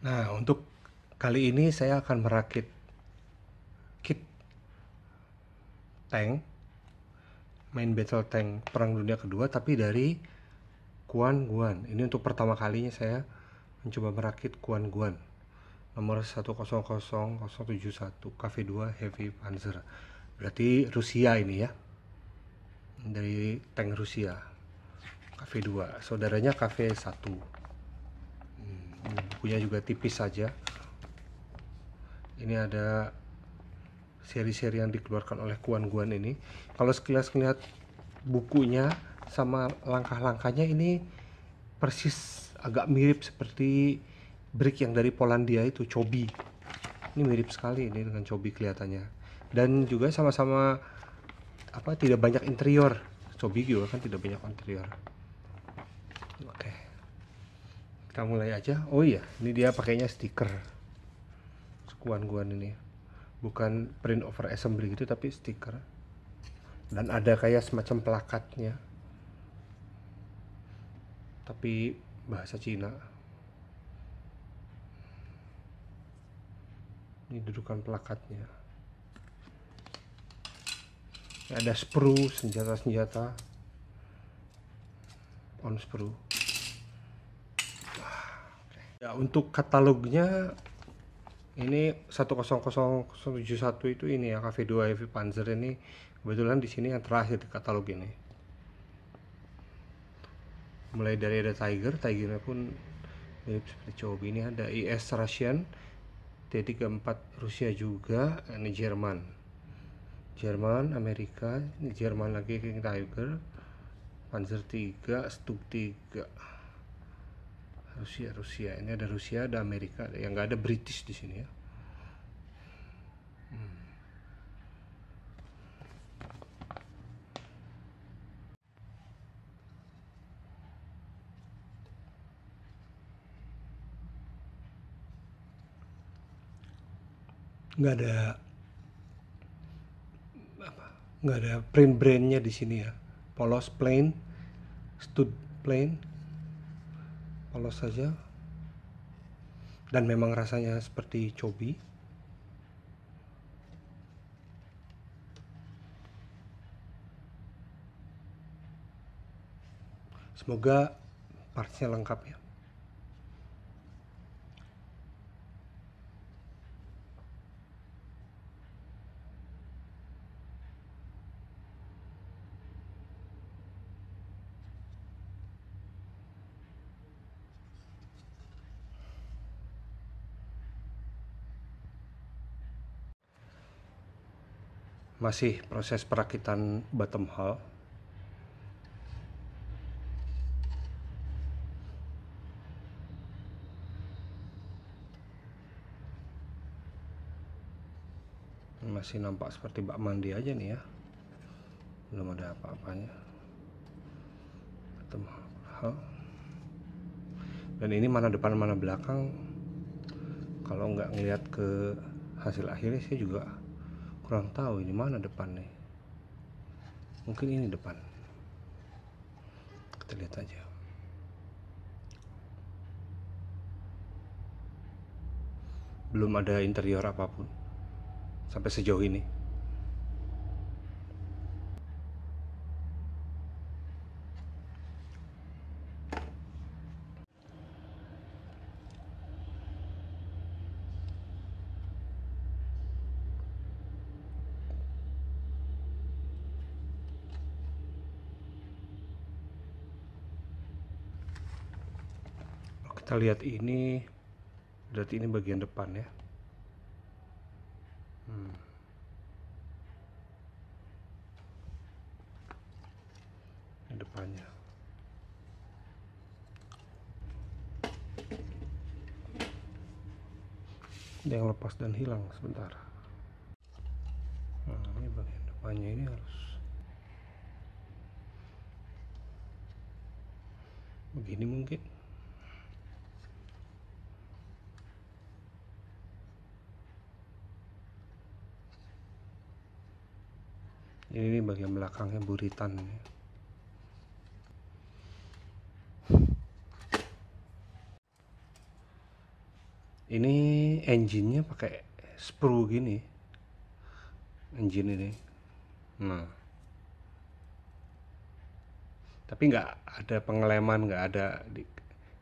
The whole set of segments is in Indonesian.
Nah, untuk kali ini saya akan merakit kit tank, main battle tank Perang Dunia Kedua, tapi dari Kuan Guan. Ini untuk pertama kalinya saya mencoba merakit Kuan Guan nomor 100071 KV2 Heavy Panzer. Berarti Rusia ini ya. Dari tank Rusia. KV2. Saudaranya KV1. Bukunya juga tipis saja. Ini ada seri-seri yang dikeluarkan oleh Kuan Guan ini. Kalau sekilas ngeliat bukunya sama langkah-langkahnya ini persis agak mirip seperti brick yang dari Polandia itu, Chobi. Ini mirip sekali ini dengan Chobi kelihatannya. Dan juga sama-sama tidak banyak interior. Chobi juga kan tidak banyak interior. Oke. Kita mulai aja. Oh iya, ini dia pakainya stiker. Kuan Guan ini. Bukan print over assembly gitu tapi stiker. Dan ada kayak semacam plakatnya. Tapi bahasa Cina. Ini dudukan plakatnya. Ada sprue, senjata-senjata on sprue. Ya, untuk katalognya ini 10071 itu ini ya, KV2 Heavy Panzer ini kebetulan di sini yang terakhir di katalog ini. Mulai dari ada Tigernya pun mirip seperti Chobi. Ini ada IS Russian, T-34 Rusia juga, ini Jerman, Amerika, ini Jerman lagi, King Tiger, Panzer 3, Stug 3, Rusia. Ini ada Rusia, ada Amerika, yang nggak ada British di sini ya. Nggak ada print brandnya di sini ya. Polos plain, stud plain, polos saja. Dan memang rasanya seperti Chobi. Semoga partsnya lengkap ya. Masih proses perakitan bottom hull. Masih nampak seperti bak mandi aja nih ya, belum ada apa-apanya. Bottom hull. Dan ini mana depan mana belakang, kalau nggak ngelihat ke hasil akhirnya saya juga kurang tahu ini mana depan nih. Mungkin ini depan, kita lihat aja. Belum ada interior apapun sampai sejauh ini. Kita lihat ini, berarti ini bagian depan ya. Ini depannya. Ada yang lepas dan hilang sebentar. Nah, ini bagian depannya, ini harus begini mungkin. Ini bagian belakangnya buritan ini. Ini engine-nya pakai sprue gini, engine ini. Nah, tapi nggak ada pengeleman, nggak ada di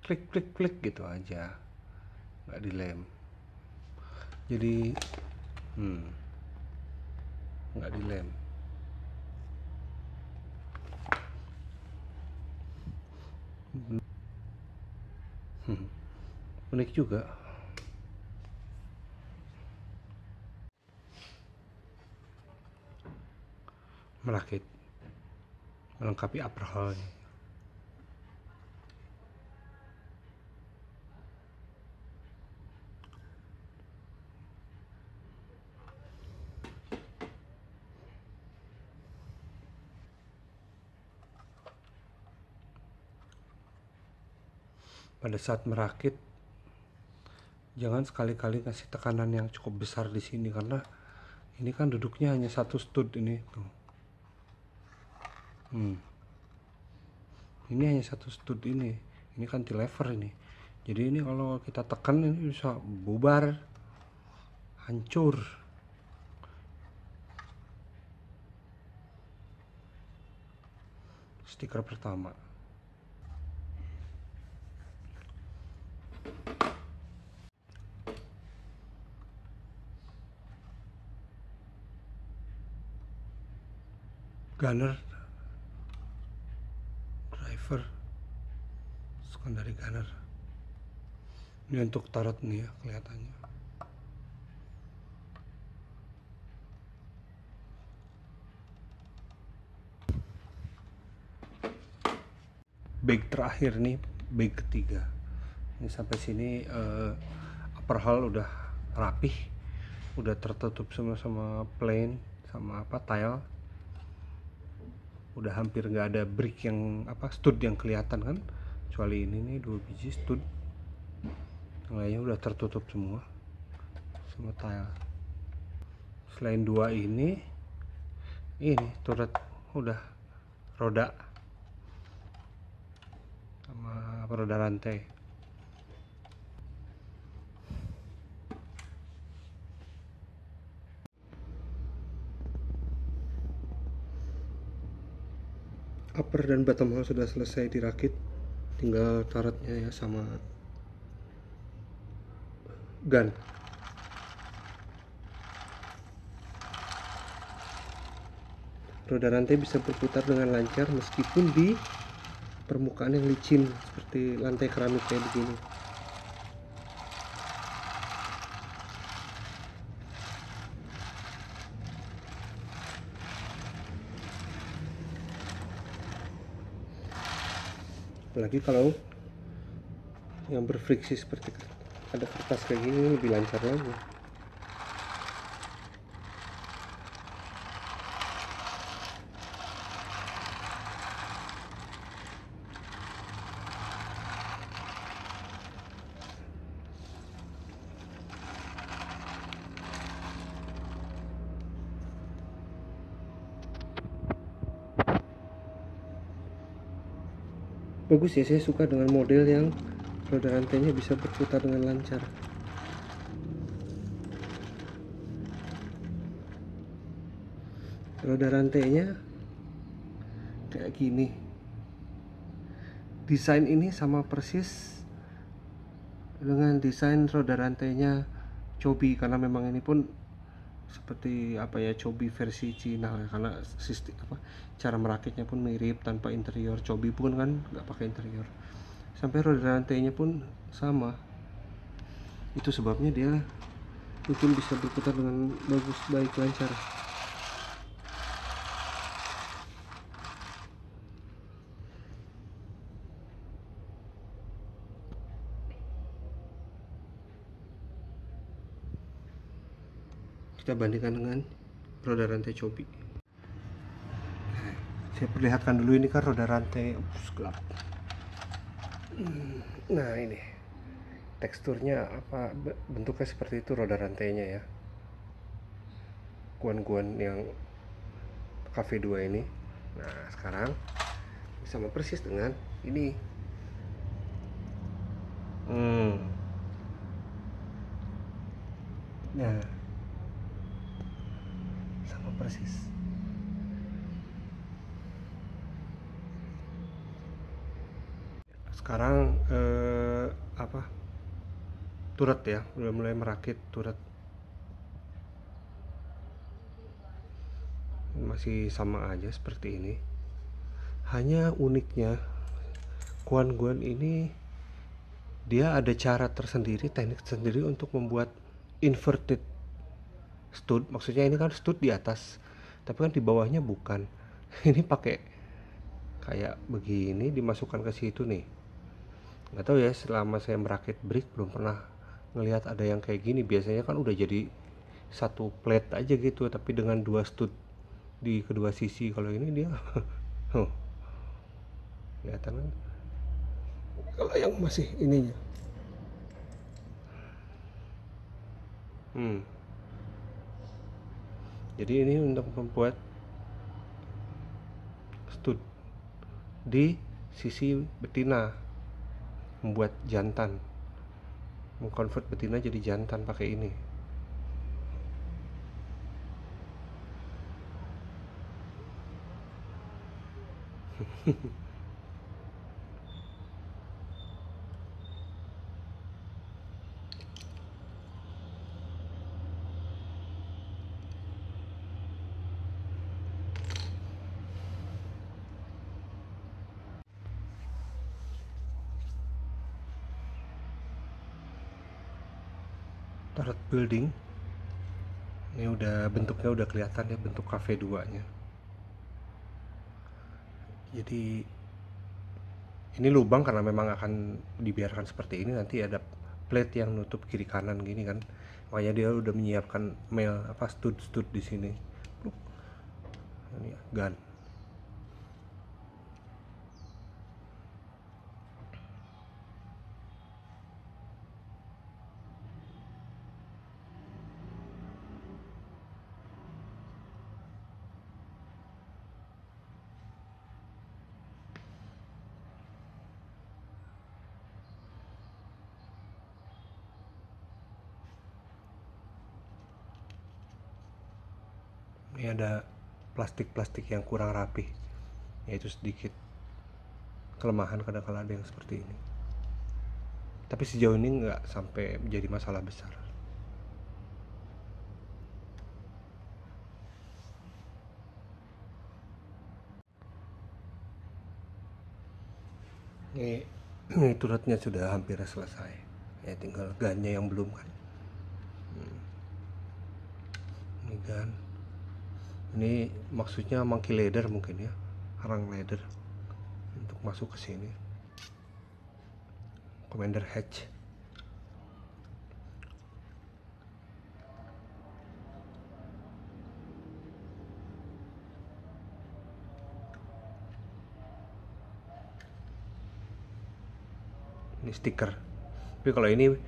klik klik klik gitu aja, nggak dilem. Jadi nggak dilem. Unik juga. Merakit melengkapi upper hull. Pada saat merakit, jangan sekali-kali kasih tekanan yang cukup besar di sini, karena ini kan duduknya hanya satu stud ini tuh. Ini hanya satu stud ini cantilever ini. Jadi ini kalau kita tekan ini bisa bubar, hancur. Stiker pertama. Gunner, driver, secondary gunner. Ini untuk turret nih ya kelihatannya. Bag terakhir nih, bag ketiga. Ini sampai sini upper hull udah rapih, udah tertutup sama plane sama tile. Udah hampir nggak ada brick yang stud yang kelihatan kan, kecuali ini nih 2 biji stud, yang lainnya udah tertutup semua sama tile. Selain 2 ini turret udah roda sama roda rantai. Upper dan bottom hull sudah selesai dirakit, tinggal turretnya ya sama gun. Roda rantai bisa berputar dengan lancar meskipun di permukaan yang licin seperti lantai keramik kayak begini. Apalagi kalau yang berfriksi seperti ada kertas kayak gini, lebih lancar lagi. Bagus ya, saya suka dengan model yang roda rantainya bisa berputar dengan lancar. Roda rantainya kayak gini. Desain ini sama persis dengan desain roda rantainya Chobi, karena memang ini pun seperti Chobi versi Cina ya, karena sistem cara merakitnya pun mirip tanpa interior. Chobi pun kan nggak pakai interior, sampai roda rantainya pun sama. Itu sebabnya dia mungkin bisa berputar dengan bagus, baik, lancar. Kita bandingkan dengan roda rantai Chobi. Saya perlihatkan dulu, ini kan roda rantai gelap. Nah, ini teksturnya bentuknya seperti itu roda rantainya ya, guan-guan yang Cafe 2 ini. Nah, sekarang sama persis dengan ini. Nah, sama persis. Sekarang apa? Turret ya, udah mulai merakit turret. Masih sama aja seperti ini. Hanya uniknya Kuan Guan ini dia ada cara tersendiri, teknik sendiri untuk membuat inverted stud. Maksudnya ini kan stud di atas, tapi kan di bawahnya bukan. Ini pakai kayak begini dimasukkan ke situ nih. Nggak tahu ya, selama saya merakit brick belum pernah ngelihat ada yang kayak gini. Biasanya kan udah jadi satu plate aja gitu, tapi dengan dua stud di kedua sisi. Kalau ini dia oh, kelihatan kan kalau yang masih ininya. Jadi ini untuk membuat stud di sisi betina, membuat jantan, mengkonvert betina jadi jantan pakai ini. Turret building ini udah bentuknya udah kelihatan ya, bentuk cafe 2 nya. Jadi ini lubang karena memang akan dibiarkan seperti ini, nanti ada plate yang nutup kiri kanan gini kan, makanya dia udah menyiapkan male apa stud di sini. Ini gun. Ini ada plastik-plastik yang kurang rapi, yaitu sedikit kelemahan kadang-kala ada yang seperti ini. Tapi sejauh ini nggak sampai menjadi masalah besar. Ini turutnya sudah hampir selesai. Ya tinggal gunnya yang belum kan. Ini gun. Ini maksudnya monkey leather mungkin ya, arang leather untuk masuk ke sini. Commander hatch. Ini stiker. Tapi kalau ini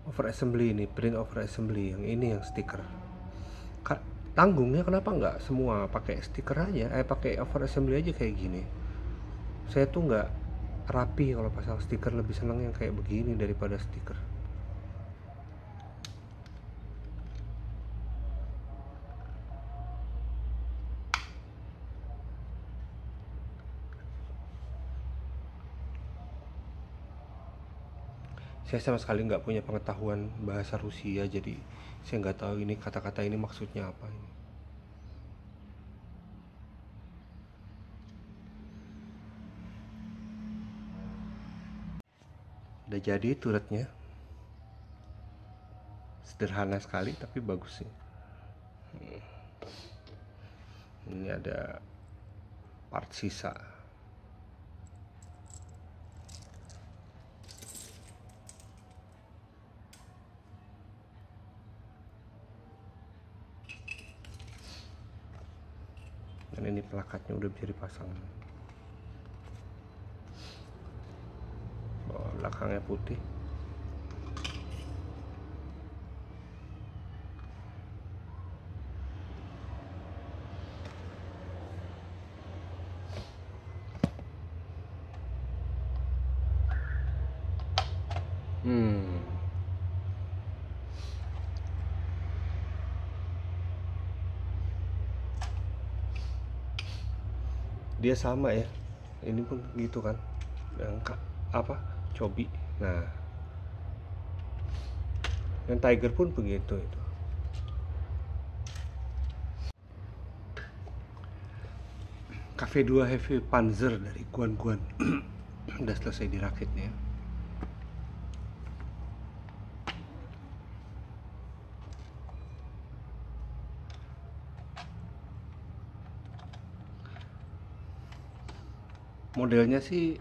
over assembly, ini print over assembly, yang ini yang stiker. Tanggungnya kenapa nggak semua pakai stiker aja, pakai over assembly aja kayak gini. Saya tuh nggak rapi kalau pasang stiker, lebih seneng yang kayak begini daripada stiker. Saya sama sekali nggak punya pengetahuan bahasa Rusia, jadi saya nggak tahu ini kata-kata ini maksudnya apa ini. Udah jadi turretnya, sederhana sekali tapi bagus sih. Ini ada part sisa. Dan ini pelakatnya udah bisa dipasang. Bawah belakangnya putih. Dia sama ya, ini pun gitu kan, yang apa, Cobi. Nah, yang Tiger pun begitu itu. Cafe 2 Heavy Panzer dari Guan-Guan. Udah selesai dirakitnya. Modelnya sih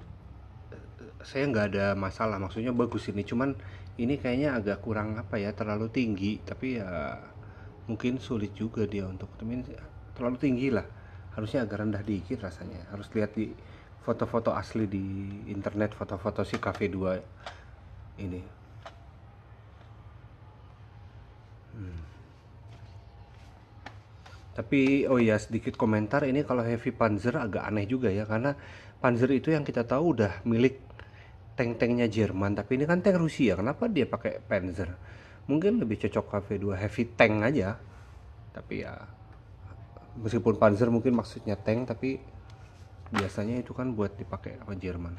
saya nggak ada masalah, maksudnya bagus ini, cuman ini kayaknya agak kurang apa ya, terlalu tinggi, tapi ya mungkin sulit juga dia untuk temen, terlalu tinggi lah, harusnya agak rendah dikit rasanya, harus lihat di foto-foto asli di internet, foto-foto si Cafe 2 ini. Tapi oh ya, sedikit komentar, ini kalau Heavy Panzer agak aneh juga ya, karena Panzer itu yang kita tahu udah milik tank-tanknya Jerman, tapi ini kan tank Rusia, kenapa dia pakai Panzer? Mungkin lebih cocok KV2 Heavy Tank aja. Tapi ya meskipun Panzer mungkin maksudnya tank, tapi biasanya itu kan buat dipakai sama Jerman.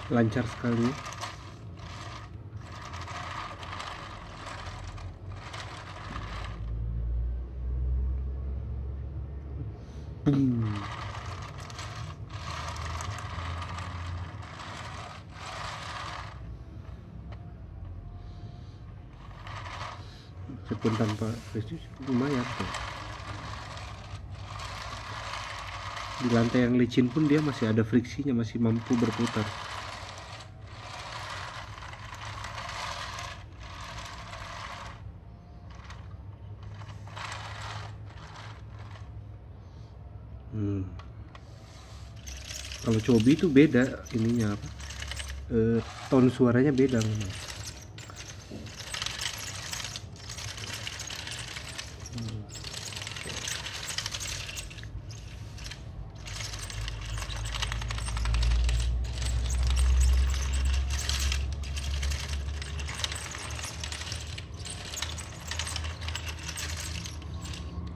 Lancar sekali. Boom. Meskipun tanpa prestis lumayan tuh. Di lantai yang licin pun dia masih ada friksinya, masih mampu berputar. Kalau Cobi itu beda ininya apa? Tone suaranya beda memang.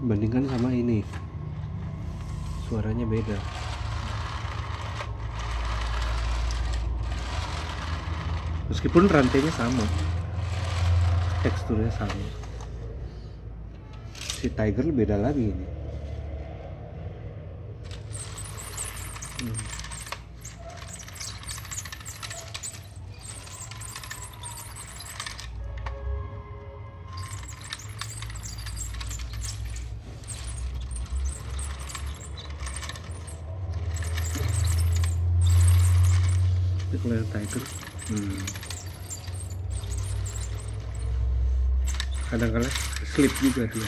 Bandingkan sama ini, suaranya beda. Meskipun rantainya sama, teksturnya sama. Si Tiger beda lagi ini. Tapi kalau yang Tiger, kadang-kadang slip juga dia.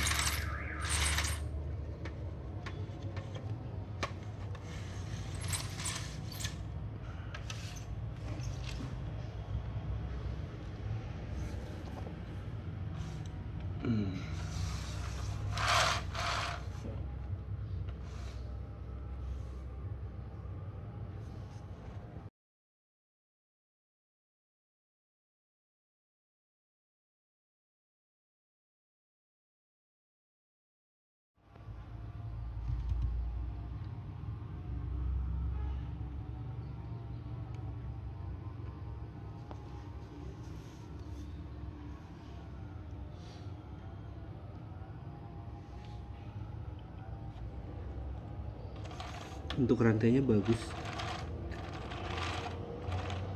Untuk rantainya bagus,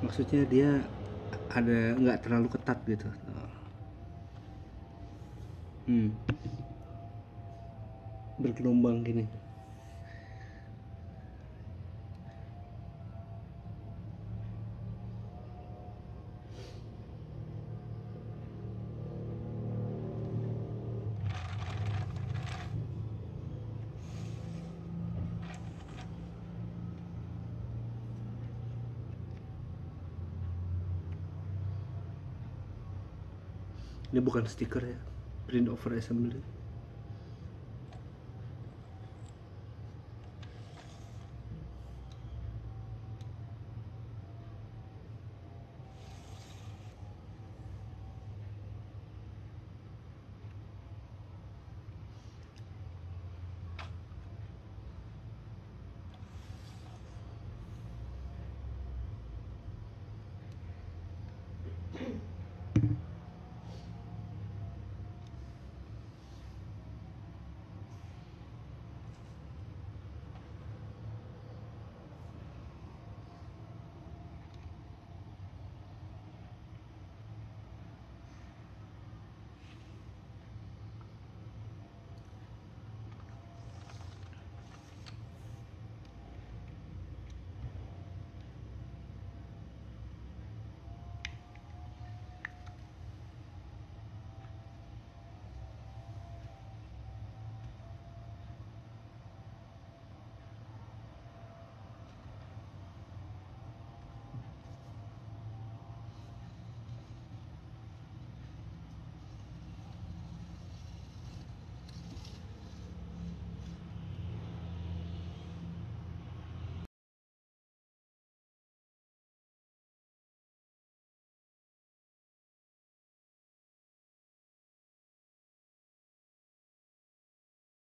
maksudnya dia ada nggak terlalu ketat gitu. Bergelombang gini. Ini bukan stiker ya, print over assembly.